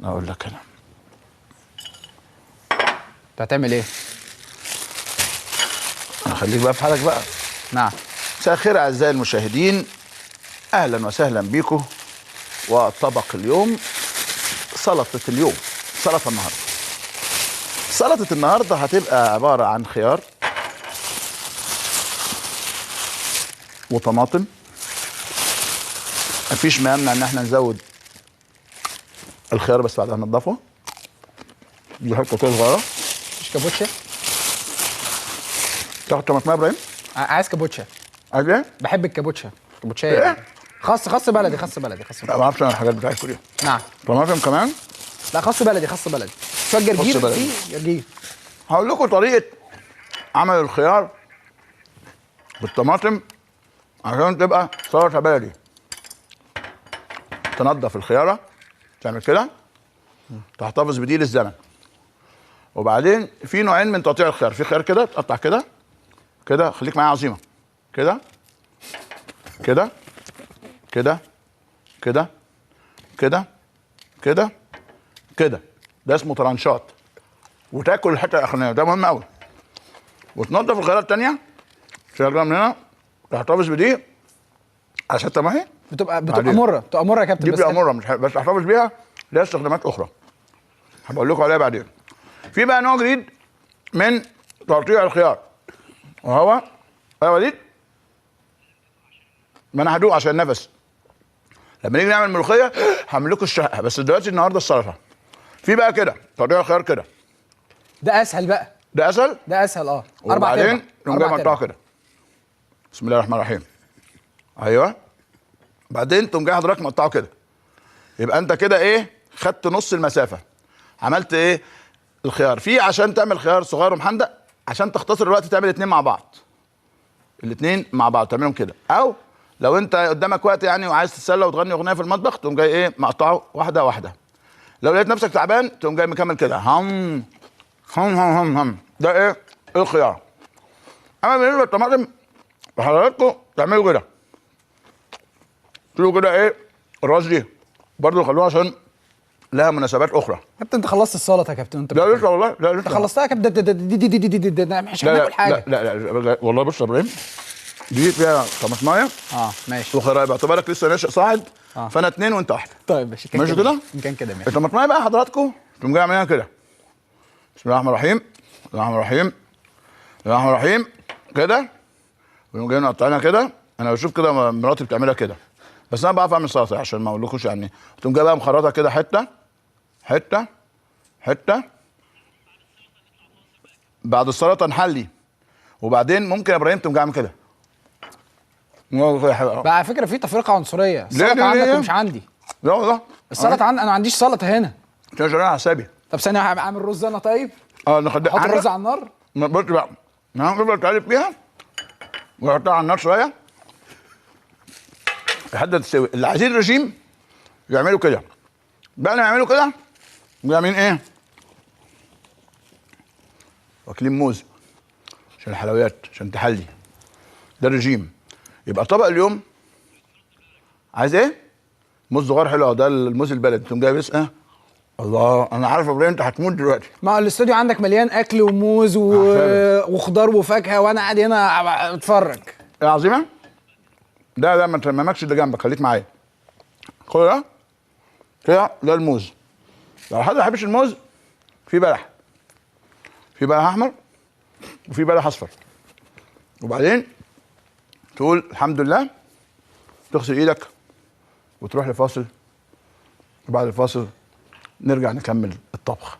اقول لك انا انت هتعمل ايه؟ خليك بقى في حالك بقى. نعم. مساء الخير اعزائي المشاهدين، اهلا وسهلا بيكم. وطبق اليوم سلطه اليوم، سلطه النهارده. سلطه النهارده هتبقى عباره عن خيار وطماطم. مفيش ما يمنع ان احنا نزود الخيار بس بعد ما ننضفه. دي حته كده صغيره. مش كابوتشا؟ تاخد طماطم يا ابراهيم؟ عايز كابوتشا. عايز ايه؟ بحب الكابوتشا. كابوتشا ايه؟ خاص بلدي، خاص بلدي. لا ما اعرفش انا الحاجات بتاعتكم دي. نعم. طماطم كمان؟ لا خاص بلدي، خاص بلدي. شويه جرجير. خاص بلدي. في جرجير. هقول لكم طريقه عمل الخيار بالطماطم عشان تبقى سلطه بلدي. تنضف الخياره، تعمل كده، تحتفظ بدي للزمن. وبعدين في نوعين من تقطيع الخيار، في خيار كده تقطع كده كده، خليك معايا عظيمه، كده كده كده كده كده كده كده، ده اسمه طرنشات. وتاكل الحته الاخرانيه، ده مهم قوي. وتنضف الخيارات الثانيه، شغلها من هنا، تحتفظ بدي عشان تمام. بتبقى مره يا كابتن. دي بتبقى مره، مش بس تحتفظ بيها ليها استخدامات اخرى هبقول لكم عليها بعدين. في بقى نوع جديد من تقطيع الخيار، وهو يا وليد، ما انا هدوق عشان النفس. لما نيجي نعمل ملوخيه هعمل لكم الشقه، بس دلوقتي النهارده السلطه. في بقى كده تقطيع الخيار كده، ده اسهل بقى. ده اسهل. ده اسهل اربع وبعدين تقوم جاي مقطعه كده، بسم الله الرحمن الرحيم. ايوه. بعدين تقوم جاي حضرتك مقطعه كده. يبقى انت كده ايه؟ خدت نص المسافه. عملت ايه؟ الخيار في عشان تعمل خيار صغير ومحندق، عشان تختصر الوقت تعمل اتنين مع بعض. الاتنين مع بعض تعملهم كده، او لو انت قدامك وقت يعني وعايز تتسلى وتغني اغنيه في المطبخ، تقوم جاي ايه؟ مقطعه واحده واحده. لو لقيت نفسك تعبان تقوم جاي مكمل كده، هم هم هم هم هم. ده ايه؟ الخيار. اما بالنسبه للطماطم حضراتكم تعملوا كده، تقولوا كده ايه؟ الراس دي برضه خلوها عشان لها مناسبات اخرى. كابتن انت خلصت السلطه يا كابتن. انت لا لسه والله، لا لسه. انت خلصتها يا كابتن. ده مش هناكل حاجه. لا والله. بص يا ابراهيم، دي فيها طماطمايه. ماشي. وخيار باعتبارك لسه ناشئ صاعد. فانا اتنين وانت واحده. طيب ماشي كده؟ ان كان كده ماشي. الطماطمايه بقى حضراتكم تقوم جاي عاملينها كده، بسم الله الرحمن الرحيم، بسم الله الرحمن الرحيم، بسم الله الرحمن الرحيم، كده. ونقوم جايين مقطعينها كده. انا بشوف كده مراتي بتعملها كده، بس انا بعرف اعمل سلطه عشان ما اقولكوش يعني. تقوم جاي بقى مخرطها كده، حته حته حته. بعد السلطه نحلي، وبعدين ممكن يا ابراهيم تقوم جاي عامل كده. بقى على فكره في تفرقه عنصريه، السلطه عندك ومش عندي. لا والله السلطه عندي، انا ما عنديش سلطه هنا. انت شغال على حسابي. طب ثانيه، هعمل رز انا طيب. نحط الرز على النار. بص بقى، نفضل تقلب فيها ونحطها على النار شويه لحد ما تستوي. اللي عايزين رجيم يعملوا كده بقى، يعملوا كده ويعملين ايه؟ واكلين موز عشان الحلويات، عشان تحلي. ده الرجيم. يبقى طبق اليوم عايز ايه؟ موز صغير حلو، ده الموز البلدي. تقوم جايب الله، انا عارف يا ابراهيم انت هتموت دلوقتي. ما الاستوديو عندك مليان اكل وموز وخضار وفاكهه، وانا قاعد هنا اتفرج. يا عظيمه، ده ما تمامكش اللي جنبك، خليك معايا. خد ده كده، ده الموز. لو حد ما يحبش الموز، في بلح احمر وفي بلح اصفر. وبعدين تقول الحمد لله، تغسل ايدك وتروح لفاصل، وبعد الفاصل نرجع نكمل الطبخ.